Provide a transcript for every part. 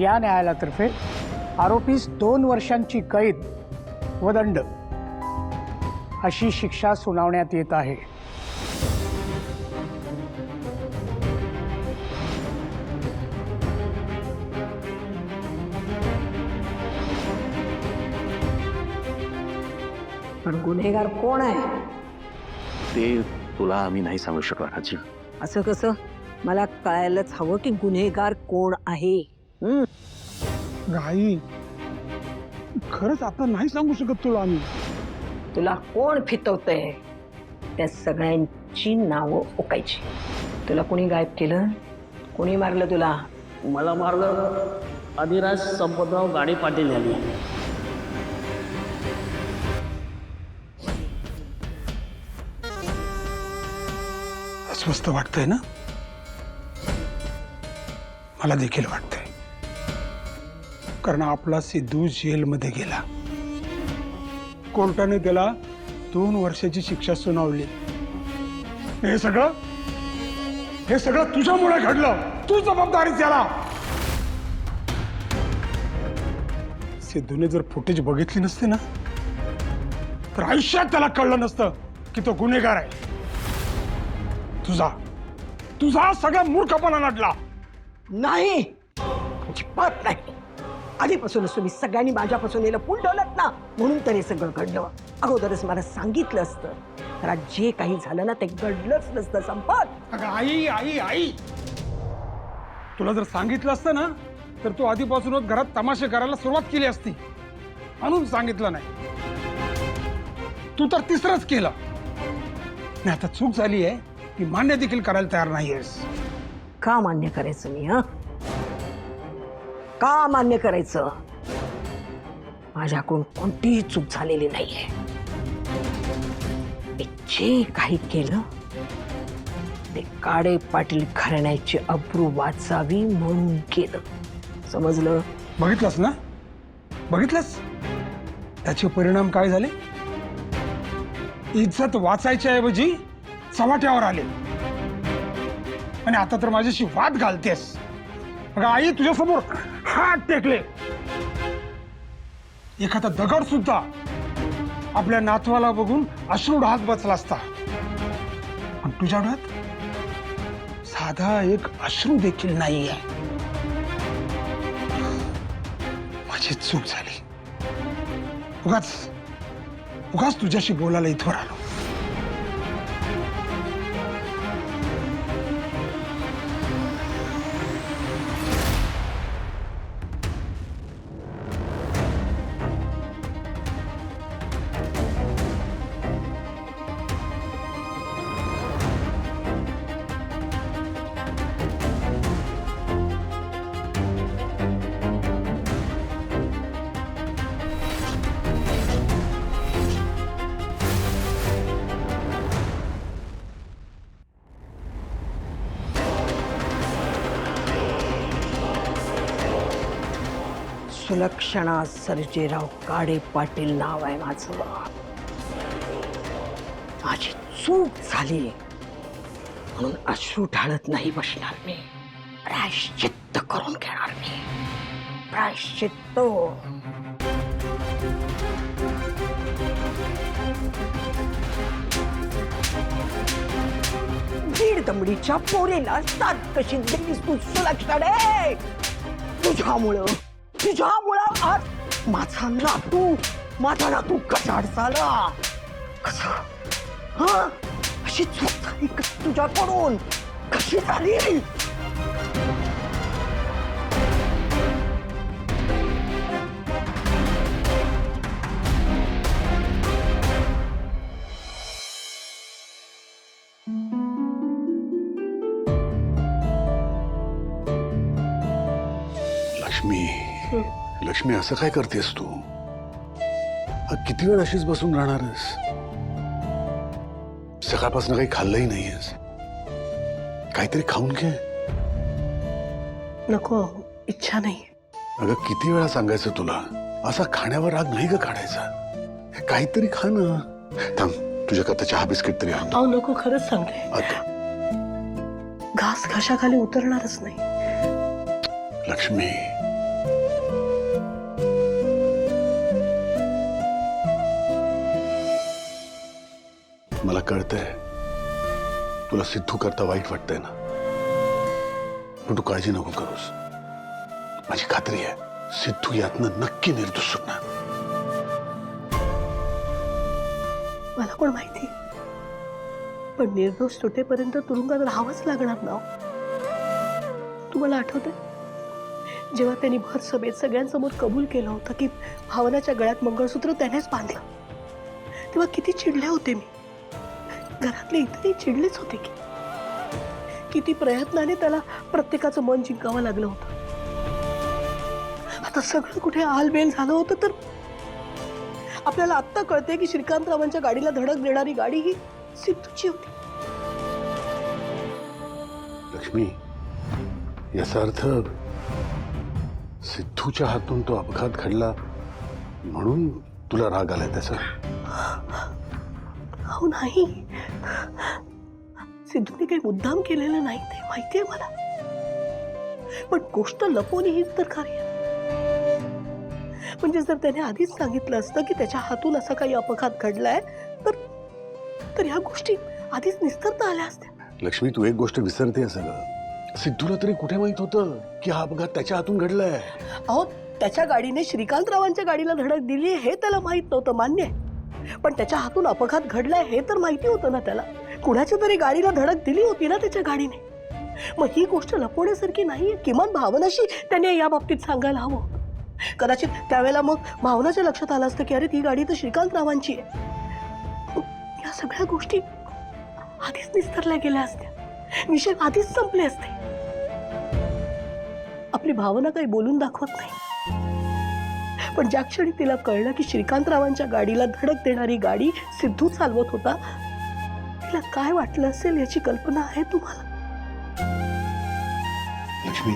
या न्यायालयातर्फे आरोपीस 2 वर्षांची कैद व दंड अशी शिक्षा सुनावण्यात येत आहे। पण गुन्हेगार कोण आहे ते तुला आम्ही नाही सांगू शकणार आजी। असं कसं? मला कळायलाच हवं की गुन्हेगार कोण आहे। आई खरंच आता नाही सांगू शकत तुला आम्ही। तुला कोण फितवतंय त्या सगळ्यांची नावं ओकायची। तुला कोणी गायब केलं? कोणी मारलं तुला? मला मारलं अधिराज संपतराव गाडी पाटील यांनी। अस्वस्थ वाटतंय ना? मला देखील वाटतंय, कारण आपला सिद्धू जेलमध्ये गेला। कोर्टाने त्याला 2 वर्षाची शिक्षा सुनावली। हे सगळं तुझ्यामुळे घडलं। तू जबाबदारी त्याला। सिद्धूने जर फुटेज बघितली नसते ना, तर आयुष्यात त्याला कळलं नसतं की तो गुन्हेगार आहे। तुझा सगळा मूर्खपणा नडला। नाही, अजिबात नाही। आधीपासूनच तुम्ही सगळ्यांनी माझ्यापासून याला पुंडवलत ना, म्हणून तर हे सगळं घडलं। अगोदरच मला सांगितलं असतं तर आज जे काही झालं ना ते घडलंच नसतं संपत। अगं आई, तुला जर सांगितलं असतं ना तर तू आधीपासूनच घरात तमाशे करायला सुरुवात केली असती, म्हणून सांगितलं नाही। तू तर तिसरंच केलं। नाही, आता चूक झाली आहे ती मान्य देखील करायला तयार नाहीयेस। का मान्य करायचं मी? का मान्य करायचं? माझ्याकडून कोणतीही चूक झालेली नाहीये। मी जे काही केलं ते काळे पाटील घराण्याची अब्रू वाचावी म्हणून केलं, समजलं? बघितलंस ना? बघितलंस त्याचे परिणाम काय झाले? इज्जत वाचायच्या ऐवजी चव्हाट्यावर आले, आणि आता तर माझ्याशी वाद घालतेस। अगं आई, तुझ्यासमोर हात टेकले, एखादा दगड सुद्धा आपल्या नातवाला बघून अश्रू ढाक बसला असता, पण तुझ्या डोळ्यात साधा एक अश्रू देखील नाहीये। माझी चूक झाली। उगाच तुझ्याशी बोलायला इथवर आलो। सुलक्षणा सर्जेराव काळे पाटील नाव आहे माझं। माझी चूक झाली म्हणून अश्रू ढाळत नाही बसणार मी। प्रायश्चित्त करून घेणार मी। प्रायश्चित्त। दीड दमडीच्या पोरीला साथ कशी दिलीस तू सुलक्षणे? तुझ्यामुळं आज माझा नातू कचाड झाला। कसं? अशी चूक झाली तुझ्याकडून? कशी झाली? लक्ष्मी, असं काय करतेस तू? किती वेळ अशीच बसून राहणारस? सकाळपासून काही खाल्लंही नाहीयेस। काहीतरी खाऊन घे। नको, इच्छा नाही। अगं किती वेळा सांगायचं तुला, असा खाण्यावर राग नाही ग काढायचा। काहीतरी खा ना। थांब, तुझ्याकरता चहा बिस्किट तरी आणतो। अहो नको, खरंच सांगते, घास घशाखाली उतरणारच नाही। लक्ष्मी, मला कळतंय तुला सिद्धू करता वाईट वाटतंय ना, पण तू काळजी नको करूस. माझी खात्री आहे सिद्धू यातनं नक्की निर्दोष सुटणार. मला पण माहिती, पण निर्दोष सुटेपर्यंत तुरुंगात राहावंच लागणार ना. तुम्हाला आठवतंय जेव्हा त्यांनी भर सभेत सगळ्यांसमोर कबूल केलं होतं की भावनाच्या गळ्यात मंगळसूत्र त्यानेच बांधलं, तेव्हा किती चिडले होते मी. घरातले इतरही चिडलेच होते की किती प्रयत्नाने त्याला प्रत्येकाचं मन जिंकावं लागलं होतं. आता सगळं कुठे आलबेल झालं होतं तर आपल्याला आत्ता कळते की श्रीकांतरावांच्या गाडीला धडक देणारी गाडी ही सिद्धूची होती. लक्ष्मी, याचा अर्थ सिद्धूच्या हातून तो अपघात घडला म्हणून तुला राग आलाय त्याचा? हो नाही, सिद्धूने काही मुद्दाम केलेलं नाही ते माहितीये मला, पण गोष्ट लपवली हीच तर खरी आहे. म्हणजे जर त्याने आधीच सांगितलं असतं की त्याच्या हातून असा काही अपघात घडलाय तर ह्या गोष्टी आधीच निस्तरता आल्या असत्या. लक्ष्मी, तू एक गोष्ट विसरते सगळं. सिद्धूला तरी कुठे माहित होतं की हा अपघात त्याच्या हातून घडलाय? अहो, त्याच्या गाडीने श्रीकांतरावांच्या गाडीला धडक दिली हे त्याला माहित नव्हतं, मान्य आहे, पण त्याच्या हातून अपघात घडलाय हे तर माहिती होतं ना त्याला. कुणाच्या तरी गाडीला धडक दिली होती ना त्याच्या गाडीने. मग ही गोष्ट लपवण्यासारखी नाहीये. किमान भावनाशी त्याने या बाबतीत सांगायला हवं. कदाचित त्यावेळेला मग भावनाच्या लक्षात आलं असतं की अरे ती गाडी तर श्रीकांतरावांची आहे. या सगळ्या गोष्टी आधीच निस्तरल्या गेल्या असत्या, विषय आधीच संपले असते. आपली भावना काही बोलून दाखवत नाही, पण ज्या क्षणी तिला कळलं की श्रीकांतरावांच्या गाडीला धडक देणारी गाडी सिद्धू चालवत होता, तिला काय वाटलं असेल याची कल्पना आहे तुम्हाला? लक्ष्मी,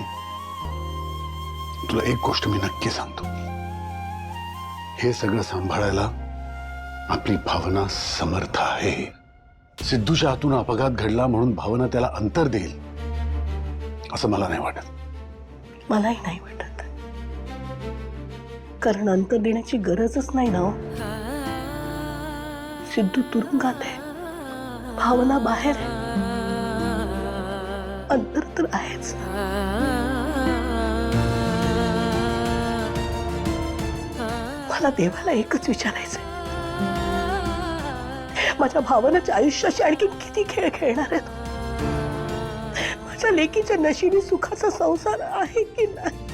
तुला एक गोष्ट मी नक्की सांगतो, हे सगळं सांभाळायला आपली भावना समर्थ आहे. सिद्धूच्या हातून अपघात घडला म्हणून भावना त्याला अंतर देईल असं मला नाही वाटत. मलाही नाही वाटत, कारण अंतर देण्याची गरजच नाही ना. सिद्धू तुरुंगात आहे, भावना बाहेर आहे, अंतर तर आहेच. मला देवाला एकच विचारायचंय, माझ्या भावनाच्या आयुष्याशी आणखी किती खेळ खेळणार आहे? माझ्या लेकीच्या नशिबी सुखाचा संसार आहे की नाही?